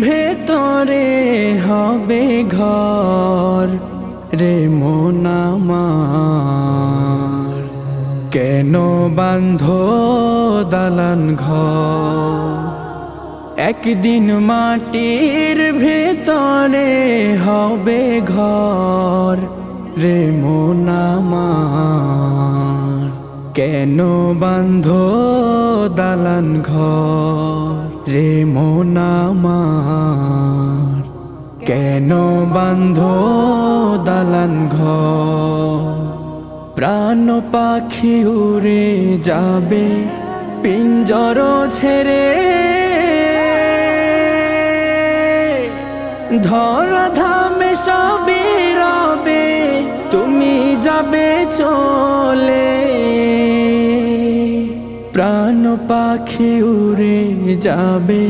ভেতরে হবে ঘর রে মন আমার, কেন বাঁধো দালান ঘর? একদিন মাটির ভেতরে হবে ঘর রে মন আমার, কেন বাঁধো দালান ঘর রে মন আমার, কেন বাঁধো দালান ঘর? প্রাণ পাখি উড়ে যাবে পিঞ্জর ছেড়ে, ধরা ধামে সবই রবে, তুমি যাবে চলে। প্রাণ পাখি উড়ে যাবে